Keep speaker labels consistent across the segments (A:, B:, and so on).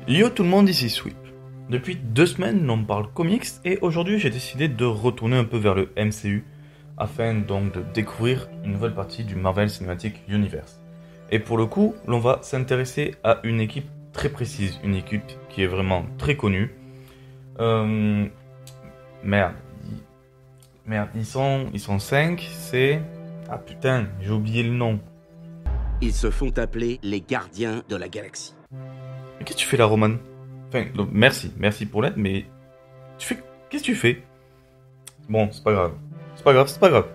A: Yo tout le monde, ici Sweep. Depuis 2 semaines, on parle comics et aujourd'hui j'ai décidé de retourner un peu vers le MCU afin donc de découvrir une nouvelle partie du Marvel Cinematic Universe. Et pour le coup, l'on va s'intéresser à une équipe très précise, une équipe qui est vraiment très connue. Euh... Merde. Merde, ils sont 5, c'est... Ah putain, j'ai oublié le nom.
B: Ils se font appeler les gardiens de la galaxie.
A: Mais qu'est-ce que tu fais là, Roman? Enfin, donc, merci pour l'aide, mais... Qu'est-ce que tu fais? Bon, c'est pas grave. C'est pas grave.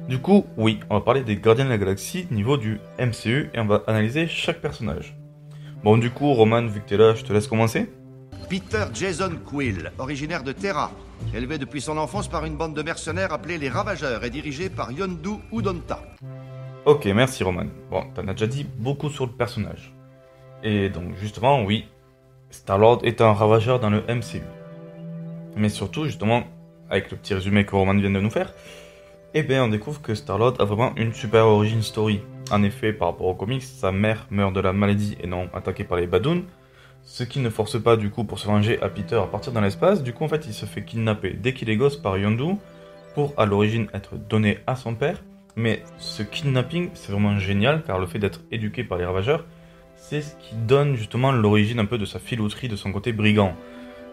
A: Du coup, oui, on va parler des Gardiens de la Galaxie niveau du MCU et on va analyser chaque personnage. Bon, du coup, Roman, vu que t'es là, je te laisse commencer.
C: Peter Jason Quill, originaire de Terra, élevé depuis son enfance par une bande de mercenaires appelée les Ravageurs et dirigé par Yondu Udonta.
A: Ok, merci Roman. Bon, t'en as déjà dit beaucoup sur le personnage. Et donc, justement, oui, Star-Lord est un ravageur dans le MCU. Mais surtout, justement, avec le petit résumé que Roman vient de nous faire, eh bien, on découvre que Star-Lord a vraiment une super origin story. En effet, par rapport aux comics, sa mère meurt de la maladie et non attaquée par les Badoons, ce qui ne force pas, du coup, pour se venger à Peter à partir dans l'espace. Du coup, en fait, il se fait kidnapper dès qu'il est gosse par Yondu pour, à l'origine, être donné à son père. Mais ce kidnapping, c'est vraiment génial, car le fait d'être éduqué par les ravageurs, c'est ce qui donne justement l'origine un peu de sa filouterie, de son côté brigand.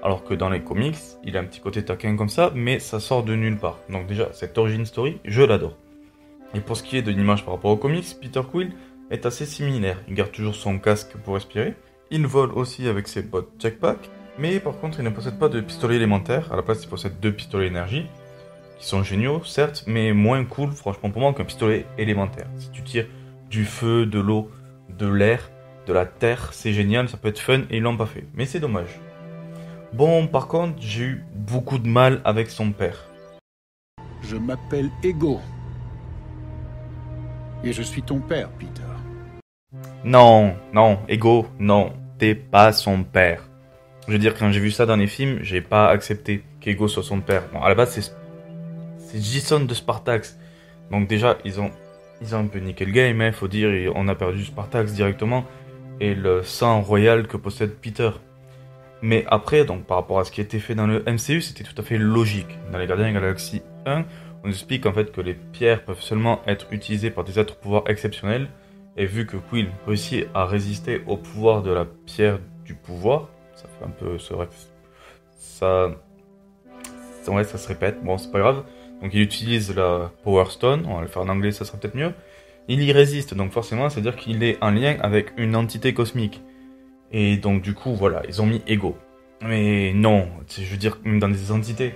A: Alors que dans les comics, il a un petit côté taquin comme ça, mais ça sort de nulle part. Donc déjà, cette origin story, je l'adore. Et pour ce qui est de l'image par rapport aux comics, Peter Quill est assez similaire. Il garde toujours son casque pour respirer, il vole aussi avec ses bottes jetpack, mais par contre il ne possède pas de pistolet élémentaire, à la place il possède 2 pistolets énergie, qui sont géniaux, certes, mais moins cool, franchement, pour moi, qu'un pistolet élémentaire. Si tu tires du feu, de l'eau, de l'air, de la terre, c'est génial, ça peut être fun, et ils l'ont pas fait. Mais c'est dommage. Bon, par contre, j'ai eu beaucoup de mal avec son père.
D: Je m'appelle Ego. Et je suis ton père, Peter.
A: Non, Ego, non, t'es pas son père. Je veux dire, quand j'ai vu ça dans les films, j'ai pas accepté qu'Ego soit son père. Bon, à la base, c'est Jason de Spartax. Donc déjà, ils ont un peu niqué le game, hein, faut dire, et on a perdu Spartax directement, et le sang royal que possède Peter. Mais après, donc par rapport à ce qui a été fait dans le MCU, c'était tout à fait logique. Dans les Gardiens de la Galaxie 1, on explique en fait que les pierres peuvent seulement être utilisées par des êtres pouvoirs exceptionnels, et vu que Quill réussit à résister au pouvoir de la pierre du pouvoir, ça fait un peu... ça se répète, bon c'est pas grave. Donc il utilise la Power Stone, on va le faire en anglais, ça sera peut-être mieux. Il y résiste, donc forcément, c'est-à-dire qu'il est en lien avec une entité cosmique. Et donc du coup, voilà, ils ont mis Ego. Mais non, je veux dire, même dans des entités.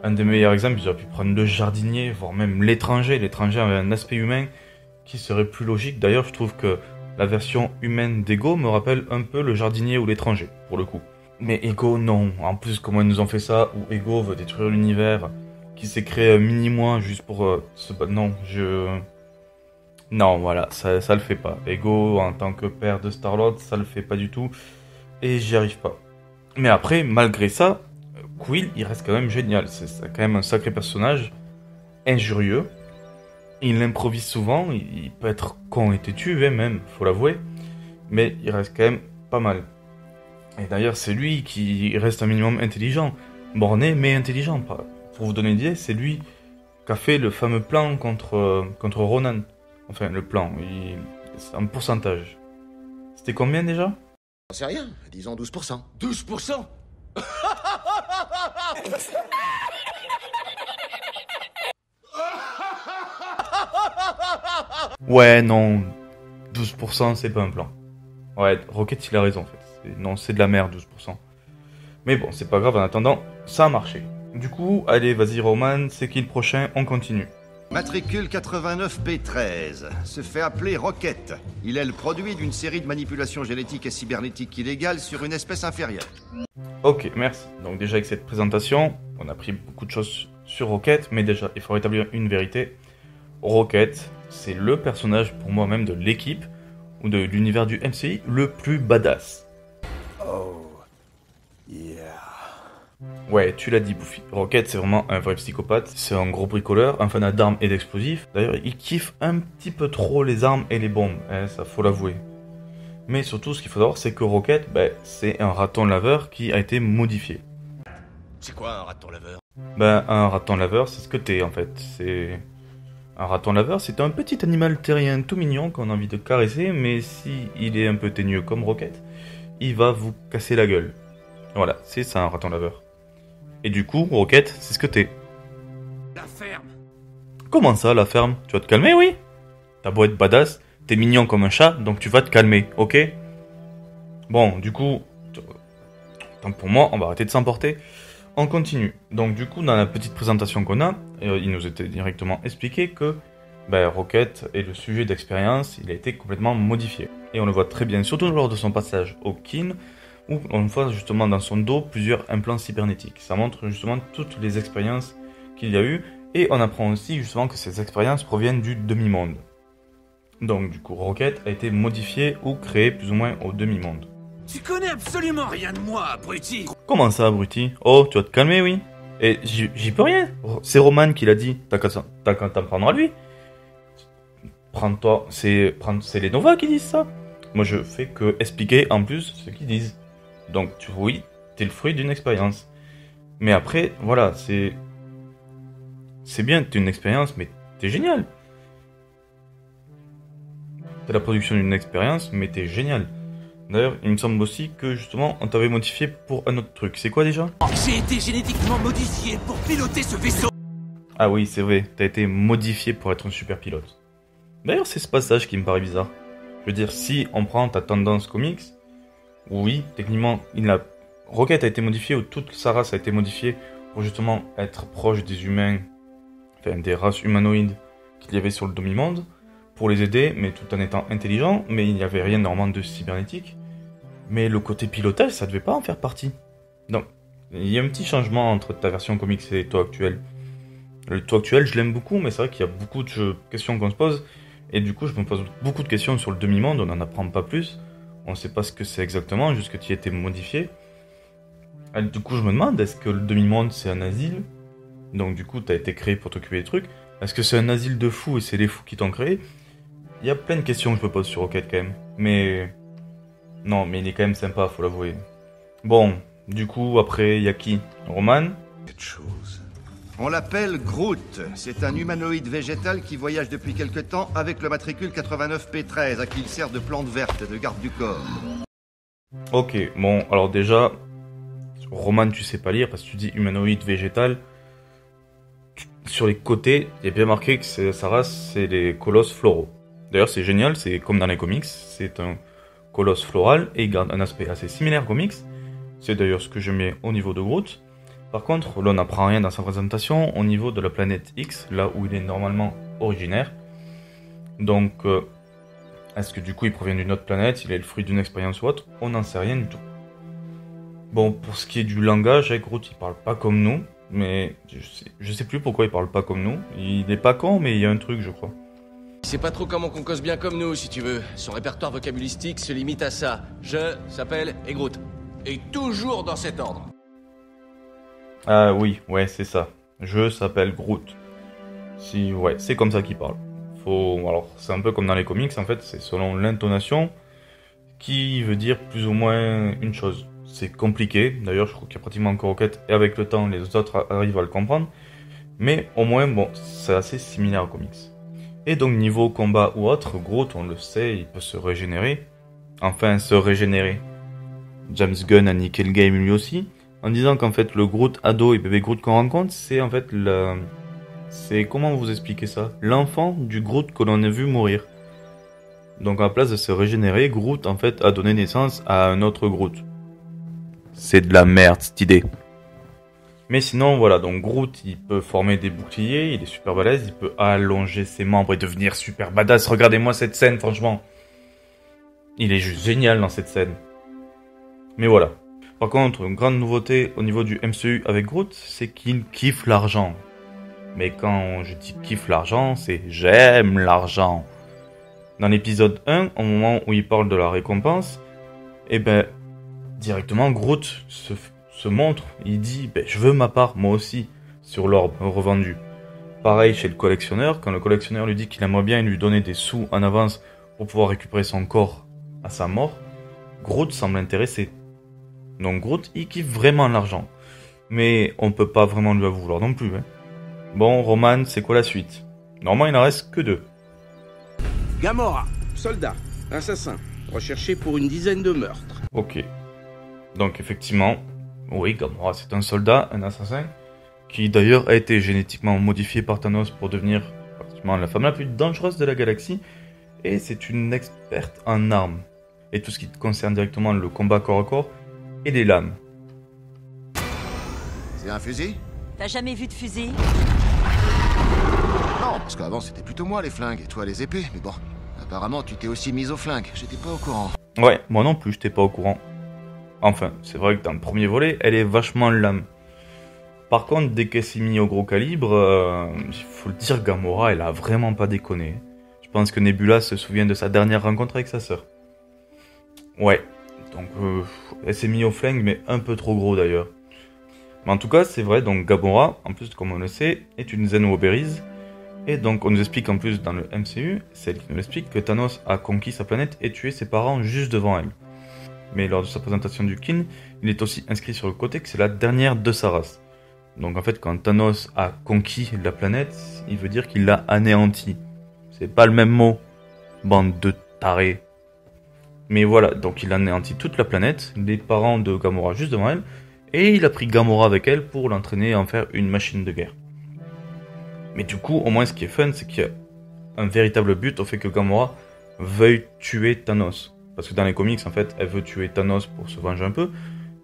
A: Un des meilleurs exemples, ils auraient pu prendre le jardinier, voire même l'étranger. L'étranger avait un aspect humain qui serait plus logique. D'ailleurs, je trouve que la version humaine d'Ego me rappelle un peu le jardinier ou l'étranger, pour le coup. Mais Ego, non. En plus, comment ils nous ont fait ça, où Ego veut détruire l'univers, qui s'est créé mini-moi juste pour se battre. Non, voilà, ça le fait pas. Ego, en tant que père de Star-Lord, ça le fait pas du tout. Et j'y arrive pas. Mais après, malgré ça, Quill, il reste quand même génial. C'est quand même un sacré personnage, injurieux. Il improvise souvent, il peut être con et têtu, même, faut l'avouer. Mais il reste quand même pas mal. Et d'ailleurs, c'est lui qui reste un minimum intelligent. Borné, mais intelligent. Pour vous donner une idée, c'est lui qui a fait le fameux plan contre Ronan. Enfin, le plan, c'est un pourcentage. C'était combien déjà?
C: J'en sais rien, disons 12%.
B: 12%.
A: Ouais, non, 12% c'est pas un plan. Ouais, Rocket il a raison en fait. Non, c'est de la merde 12%. Mais bon, c'est pas grave, en attendant, ça a marché. Du coup, allez, vas-y Roman, c'est qui le prochain? On continue.
C: Matricule 89B13, se fait appeler Rocket. Il est le produit d'une série de manipulations génétiques et cybernétiques illégales sur une espèce inférieure.
A: Ok, merci. Donc déjà avec cette présentation, on a pris beaucoup de choses sur Rocket, mais déjà, il faut rétablir une vérité. Rocket, c'est le personnage pour moi-même de l'équipe, ou de l'univers du MCI, le plus badass.
D: Oh, yeah.
A: Ouais, tu l'as dit, Buffy. Rocket, c'est vraiment un vrai psychopathe. C'est un gros bricoleur, un fanat d'armes et d'explosifs. D'ailleurs, il kiffe un petit peu trop les armes et les bombes, hein, ça faut l'avouer. Mais surtout, ce qu'il faut savoir, c'est que Rocket, c'est un raton laveur qui a été modifié.
C: C'est quoi un raton laveur?
A: Un raton laveur, c'est ce que t'es en fait. C'est un raton laveur, c'est un petit animal terrien tout mignon qu'on a envie de caresser, mais si il est un peu teigneux comme Rocket, il va vous casser la gueule. Voilà, c'est ça un raton laveur. Et du coup, Rocket, c'est ce que t'es.
C: La ferme.
A: Comment ça, la ferme? Tu vas te calmer, oui? T'as beau être badass, t'es mignon comme un chat, donc tu vas te calmer, ok? Bon, du coup, tant pour moi, on va arrêter de s'emporter. On continue. Donc du coup, dans la petite présentation qu'on a, il nous était directement expliqué que Rocket est le sujet d'expérience, il a été complètement modifié. Et on le voit très bien, surtout lors de son passage au Kin, où on voit justement dans son dos plusieurs implants cybernétiques. Ça montre justement toutes les expériences qu'il y a eu, et on apprend aussi justement que ces expériences proviennent du demi-monde. Donc du coup, Rocket a été modifié ou créé plus ou moins au demi-monde.
E: Tu connais absolument rien de moi, abruti.
A: Comment ça, abruti? Oh, tu vas te calmer, oui. Et j'y peux rien. C'est Roman qui l'a dit. T'as qu'à t'en prendre à lui. Prends-toi. C'est les Nova qui disent ça. Moi, je fais que expliquer en plus ce qu'ils disent. Donc, oui, t'es le fruit d'une expérience. Mais après, voilà, c'est bien, t'es une expérience, mais t'es génial. T'es la production d'une expérience, mais t'es génial. D'ailleurs, il me semble aussi que justement, on t'avait modifié pour un autre truc. C'est quoi déjà?
E: J'ai été génétiquement modifié pour piloter ce vaisseau.
A: Ah oui, c'est vrai, t'as été modifié pour être un super pilote. D'ailleurs, c'est ce passage qui me paraît bizarre. Je veux dire, si on prend ta tendance comics, oui, techniquement, Rocket a été modifié, ou toute sa race a été modifiée pour justement être proche des humains, enfin des races humanoïdes qu'il y avait sur le demi-monde, pour les aider, mais tout en étant intelligent, mais il n'y avait rien normalement de cybernétique. Mais le côté pilotage, ça devait pas en faire partie. Donc, il y a un petit changement entre ta version comics et toi actuel. Le toi actuel, je l'aime beaucoup, mais c'est vrai qu'il y a beaucoup de questions qu'on se pose, et du coup, je me pose beaucoup de questions sur le demi-monde, on n'en apprend pas plus, on ne sait pas ce que c'est exactement, jusqu'à ce qu'il ait été modifié. Et du coup, je me demande, est-ce que le demi-monde, c'est un asile? Donc du coup, t'as été créé pour t'occuper des trucs. Est-ce que c'est un asile de fous et c'est les fous qui t'ont créé? Il y a plein de questions que je me pose sur Rocket quand même. Mais... non, mais il est quand même sympa, faut l'avouer. Bon, du coup, après, il y a qui? Roman?
C: Cette chose. On l'appelle Groot. C'est un humanoïde végétal qui voyage depuis quelque temps avec le matricule 89P13, à qui il sert de plante verte, de garde du corps.
A: Ok, bon, alors déjà... Roman, tu sais pas lire parce que tu dis humanoïde végétal. Sur les côtés, il y a bien marqué que sa race, c'est les colosses floraux. D'ailleurs, c'est génial, c'est comme dans les comics, c'est un colosse floral et il garde un aspect assez similaire aux comics. C'est d'ailleurs ce que je mets au niveau de Groot. Par contre, là on n'apprend rien dans sa présentation au niveau de la planète X, là où il est normalement originaire. Donc, est-ce que du coup il provient d'une autre planète, il est le fruit d'une expérience ou autre? On n'en sait rien du tout. Bon, pour ce qui est du langage, Groot il parle pas comme nous, mais je sais plus pourquoi il parle pas comme nous. Il est pas con, mais il y a un truc, je crois.
F: Il sait pas trop comment qu'on cause bien comme nous, si tu veux. Son répertoire vocabulistique se limite à ça. Je s'appelle Groot. Et toujours dans cet ordre.
A: Ah oui, ouais, c'est ça. Je s'appelle Groot. Si, ouais, c'est comme ça qu'il parle. Alors, c'est un peu comme dans les comics, en fait, c'est selon l'intonation qui veut dire plus ou moins une chose. C'est compliqué, d'ailleurs, je crois qu'il y a pratiquement encore Rocket, et avec le temps, les autres arrivent à le comprendre. Mais au moins, bon, c'est assez similaire aux comics. Et donc, niveau combat ou autre, Groot, on le sait, il peut se régénérer. Enfin, se régénérer. James Gunn a niqué le game lui aussi, en disant qu'en fait, le Groot ado et bébé Groot qu'on rencontre, c'est en fait c'est, comment vous expliquer ça? L'enfant du Groot que l'on a vu mourir. Donc, à la place de se régénérer, Groot, en fait, a donné naissance à un autre Groot. C'est de la merde, cette idée. Mais sinon, voilà, donc Groot, il peut former des boucliers, il est super balèze, il peut allonger ses membres et devenir super badass. Regardez-moi cette scène, franchement. Il est juste génial dans cette scène. Mais voilà. Par contre, une grande nouveauté au niveau du MCU avec Groot, c'est qu'il kiffe l'argent. Mais quand je dis kiffe l'argent, c'est j'aime l'argent. Dans l'épisode 1, au moment où il parle de la récompense, eh ben, directement Groot se montre, il dit je veux ma part moi aussi sur l'orbe revendu. Pareil chez le collectionneur, quand le collectionneur lui dit qu'il aimerait bien lui donner des sous en avance pour pouvoir récupérer son corps à sa mort, Groot semble intéressé. Donc Groot, il kiffe vraiment l'argent. Mais on peut pas vraiment lui en vouloir non plus. Hein. Bon, Roman, c'est quoi la suite? Normalement, il en reste que 2.
B: Gamora, soldat, assassin, recherché pour une dizaine de meurtres.
A: Ok. Donc effectivement, oui, Gamora, c'est un soldat, un assassin, qui d'ailleurs a été génétiquement modifié par Thanos pour devenir pratiquement la femme la plus dangereuse de la galaxie. Et c'est une experte en armes. Et tout ce qui concerne directement le combat corps à corps et les lames.
C: C'est un fusil?
G: T'as jamais vu de fusil?
C: Non, parce qu'avant c'était plutôt moi les flingues et toi les épées, mais bon. Apparemment tu t'es aussi mise au flingue, j'étais pas au courant.
A: Ouais, moi non plus, j'étais pas au courant. Enfin, c'est vrai que dans le premier volet, elle est vachement lame. Par contre, dès qu'elle s'est mise au gros calibre, il faut le dire, Gamora, elle a vraiment pas déconné. Je pense que Nebula se souvient de sa dernière rencontre avec sa sœur. Ouais, donc elle s'est mise au flingue, mais un peu trop gros d'ailleurs. Mais en tout cas, c'est vrai, donc Gamora, en plus, comme on le sait, est une Zenoberise. Et donc, on nous explique en plus dans le MCU, c'est elle qui nous explique que Thanos a conquis sa planète et tué ses parents juste devant elle. Mais lors de sa présentation du Kin, il est aussi inscrit sur le côté que c'est la dernière de sa race. Donc en fait, quand Thanos a conquis la planète, il veut dire qu'il l'a anéanti. C'est pas le même mot, bande de tarés. Mais voilà, donc il a anéanti toute la planète, les parents de Gamora juste devant elle, et il a pris Gamora avec elle pour l'entraîner à en faire une machine de guerre. Mais du coup, au moins ce qui est fun, c'est qu'il y a un véritable but au fait que Gamora veuille tuer Thanos. Parce que dans les comics, en fait, elle veut tuer Thanos pour se venger un peu,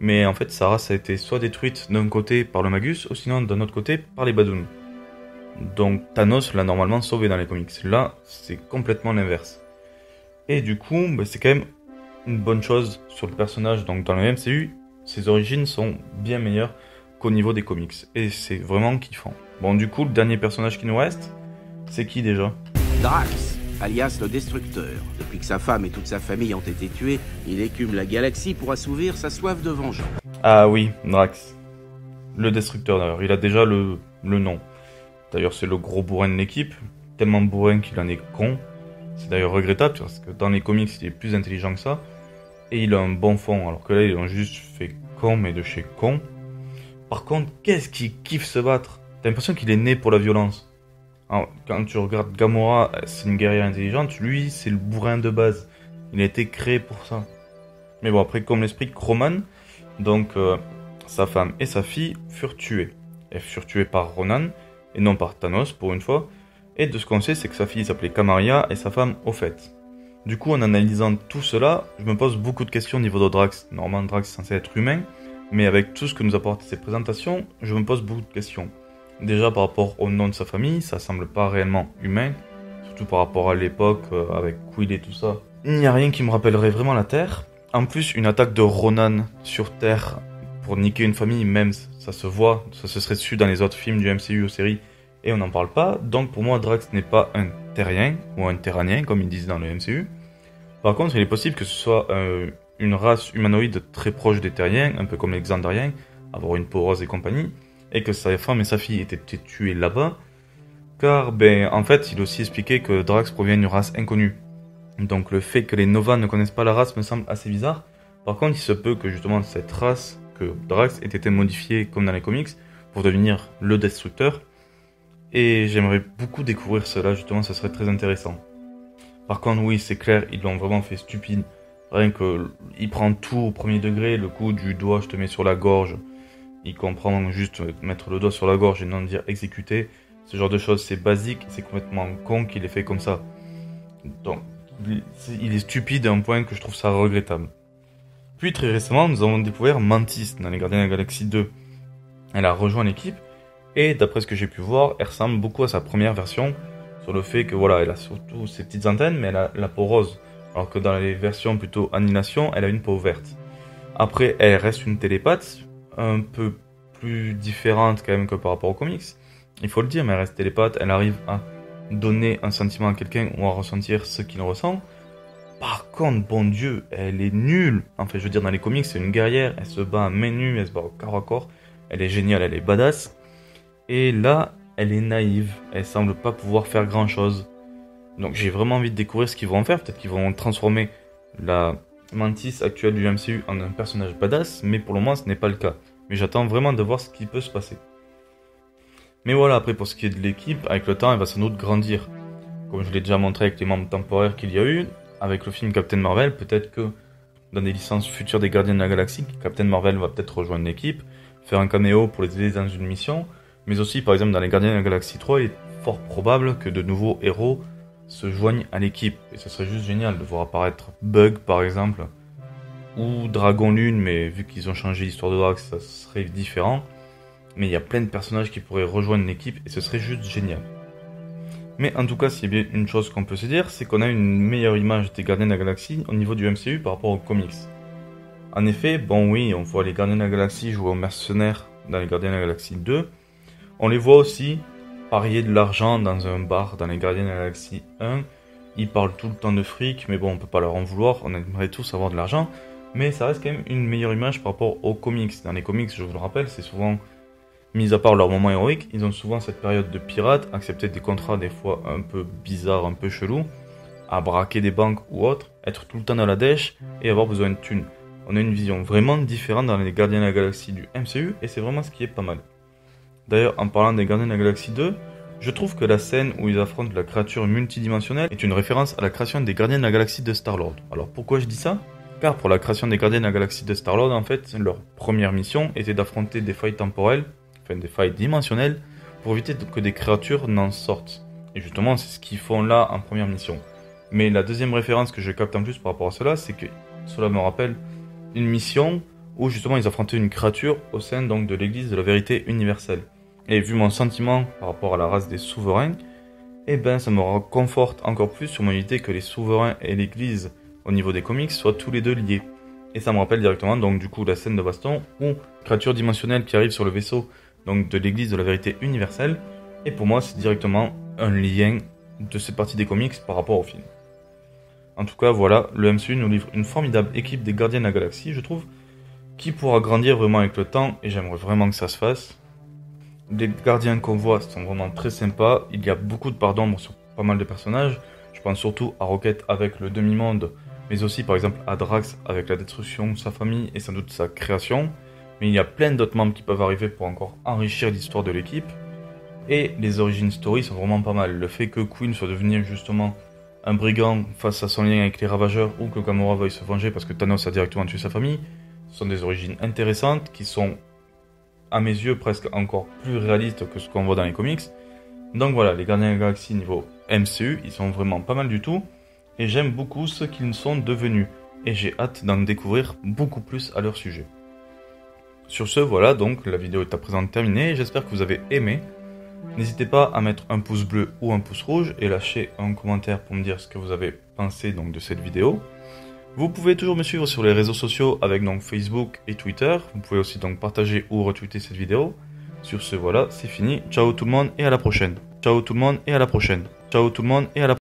A: mais en fait, sa race a été soit détruite d'un côté par le Magus, ou sinon d'un autre côté par les Badoons. Donc Thanos l'a normalement sauvé dans les comics. Là, c'est complètement l'inverse. Et du coup, c'est quand même une bonne chose sur le personnage. Donc dans le MCU, ses origines sont bien meilleures qu'au niveau des comics. Et c'est vraiment kiffant. Bon, du coup, le dernier personnage qui nous reste, c'est qui déjà?
B: Drax, alias le Destructeur. Depuis que sa femme et toute sa famille ont été tués, il écume la galaxie pour assouvir sa soif de vengeance.
A: Ah oui, Drax. Le Destructeur d'ailleurs, il a déjà le nom. D'ailleurs, c'est le gros bourrin de l'équipe, tellement bourrin qu'il en est con. C'est d'ailleurs regrettable parce que dans les comics, il est plus intelligent que ça. Et il a un bon fond, alors que là, ils ont juste fait con, mais de chez con. Par contre, qu'est-ce qu'il kiffe se battre? T'as l'impression qu'il est né pour la violence. Alors, quand tu regardes Gamora, c'est une guerrière intelligente, lui, c'est le bourrin de base. Il a été créé pour ça. Mais bon, après, comme l'explique Roman, donc sa femme et sa fille furent tuées. Elles furent tuées par Ronan, et non par Thanos, pour une fois. Et de ce qu'on sait, c'est que sa fille s'appelait Kamaria et sa femme Ophet. Du coup, en analysant tout cela, je me pose beaucoup de questions au niveau de Drax. Normalement, Drax est censé être humain, mais avec tout ce que nous apportent ces présentations, je me pose beaucoup de questions. Déjà, par rapport au nom de sa famille, ça semble pas réellement humain, surtout par rapport à l'époque, avec Quill et tout ça. Il n'y a rien qui me rappellerait vraiment la Terre. En plus, une attaque de Ronan sur Terre pour niquer une famille, même ça se voit, ça se serait su dans les autres films du MCU ou séries, et on n'en parle pas. Donc pour moi, Drax n'est pas un terrien, ou un terranien, comme ils disent dans le MCU. Par contre, il est possible que ce soit une race humanoïde très proche des terriens, un peu comme les Xandariens, avoir une peau rose et compagnie, et que sa femme et sa fille étaient tuées là-bas, car, en fait, il a aussi expliqué que Drax provient d'une race inconnue. Donc le fait que les Nova ne connaissent pas la race me semble assez bizarre. Par contre, il se peut que justement cette race, que Drax ait été modifiée comme dans les comics, pour devenir le Destructeur. Et j'aimerais beaucoup découvrir cela, justement, ça serait très intéressant. Par contre, oui, c'est clair, ils l'ont vraiment fait stupide. Rien que, il prend tout au premier degré, le coup du doigt, je te mets sur la gorge. Il comprend juste mettre le doigt sur la gorge et non dire exécuter. Ce genre de choses, c'est basique, c'est complètement con qu'il ait fait comme ça. Donc, il est stupide à un point que je trouve ça regrettable. Puis très récemment, nous avons découvert Mantis dans les Gardiens de la Galaxie 2. Elle a rejoint l'équipe, et d'après ce que j'ai pu voir, elle ressemble beaucoup à sa première version, sur le fait que voilà, elle a surtout ses petites antennes, mais elle a la peau rose. Alors que dans les versions plutôt Annihilation, elle a une peau verte. Après, elle reste une télépathe, un peu plus différente quand même que par rapport aux comics. Il faut le dire, mais elle reste télépathe, elle arrive à donner un sentiment à quelqu'un ou à ressentir ce qu'il ressent. Par contre, bon Dieu, elle est nulle. En fait, je veux dire, dans les comics, c'est une guerrière, elle se bat à main nue, elle se bat au corps à corps. Elle est géniale, elle est badass. Et là, elle est naïve, elle semble pas pouvoir faire grand chose. Donc j'ai vraiment envie de découvrir ce qu'ils vont en faire. Peut-être qu'ils vont transformer la Mantis actuelle du MCU en un personnage badass, mais pour le moment ce n'est pas le cas. Mais j'attends vraiment de voir ce qui peut se passer. Mais voilà, après pour ce qui est de l'équipe, avec le temps elle va sans doute grandir. Comme je l'ai déjà montré avec les membres temporaires qu'il y a eu, avec le film Captain Marvel, peut-être que dans des licences futures des Gardiens de la Galaxie, Captain Marvel va peut-être rejoindre l'équipe, faire un caméo pour les aider dans une mission, mais aussi par exemple dans les Gardiens de la Galaxie 3, il est fort probable que de nouveaux héros se joignent à l'équipe. Et ce serait juste génial de voir apparaître Bug par exemple, ou Dragon Lune, mais vu qu'ils ont changé l'histoire de Drax, ça serait différent. Mais il y a plein de personnages qui pourraient rejoindre l'équipe et ce serait juste génial. Mais en tout cas, s'il y a bien une chose qu'on peut se dire, c'est qu'on a une meilleure image des Gardiens de la Galaxie au niveau du MCU par rapport aux comics. En effet, bon oui, on voit les Gardiens de la Galaxie jouer aux mercenaires dans les Gardiens de la Galaxie 2. On les voit aussi parier de l'argent dans un bar dans les Gardiens de la Galaxie 1. Ils parlent tout le temps de fric, mais bon, on peut pas leur en vouloir, on aimerait tous avoir de l'argent. Mais ça reste quand même une meilleure image par rapport aux comics. Dans les comics, je vous le rappelle, c'est souvent... Mis à part leur moment héroïque, ils ont souvent cette période de pirates, accepter des contrats des fois un peu bizarres, un peu chelous, à braquer des banques ou autres, être tout le temps dans la dèche et avoir besoin de thunes. On a une vision vraiment différente dans les Gardiens de la Galaxie du MCU et c'est vraiment ce qui est pas mal. D'ailleurs, en parlant des Gardiens de la Galaxie 2, je trouve que la scène où ils affrontent la créature multidimensionnelle est une référence à la création des Gardiens de la Galaxie de Star-Lord. Alors pourquoi je dis ça ? Car pour la création des Gardiens de la Galaxie de Star-Lord, en fait, leur première mission était d'affronter des failles temporelles, enfin des failles dimensionnelles, pour éviter que des créatures n'en sortent. Et justement, c'est ce qu'ils font là en première mission. Mais la deuxième référence que je capte en plus par rapport à cela, c'est que cela me rappelle une mission où justement ils affrontaient une créature au sein donc de l'église de la vérité universelle. Et vu mon sentiment par rapport à la race des souverains, eh ben ça me conforte encore plus sur mon idée que les souverains et l'église au niveau des comics soient tous les deux liés. Et ça me rappelle directement donc du coup la scène de baston où créature dimensionnelle qui arrive sur le vaisseau donc de l'église de la vérité universelle, et pour moi c'est directement un lien de cette partie des comics par rapport au film. En tout cas voilà, le MCU nous livre une formidable équipe des Gardiens de la Galaxie, je trouve, qui pourra grandir vraiment avec le temps, et j'aimerais vraiment que ça se fasse. Les gardiens qu'on voit sont vraiment très sympas, il y a beaucoup de part d'ombre sur pas mal de personnages, je pense surtout à Rocket avec le demi-monde, mais aussi par exemple à Drax avec la destruction de sa famille et sans doute sa création. Mais il y a plein d'autres membres qui peuvent arriver pour encore enrichir l'histoire de l'équipe. Et les origin stories sont vraiment pas mal. Le fait que Queen soit devenu justement un brigand face à son lien avec les Ravageurs, ou que Gamora veuille se venger parce que Thanos a directement tué sa famille, ce sont des origines intéressantes qui sont, à mes yeux, presque encore plus réalistes que ce qu'on voit dans les comics. Donc voilà, les Gardiens de la Galaxie niveau MCU, ils sont vraiment pas mal du tout. Et j'aime beaucoup ce qu'ils sont devenus. Et j'ai hâte d'en découvrir beaucoup plus à leur sujet. Sur ce, voilà, donc la vidéo est à présent terminée, j'espère que vous avez aimé. N'hésitez pas à mettre un pouce bleu ou un pouce rouge et lâcher un commentaire pour me dire ce que vous avez pensé donc de cette vidéo. Vous pouvez toujours me suivre sur les réseaux sociaux avec donc Facebook et Twitter. Vous pouvez aussi donc partager ou retweeter cette vidéo. Sur ce, voilà, c'est fini. Ciao tout le monde et à la prochaine. Ciao tout le monde et à la prochaine. Ciao tout le monde et à la prochaine.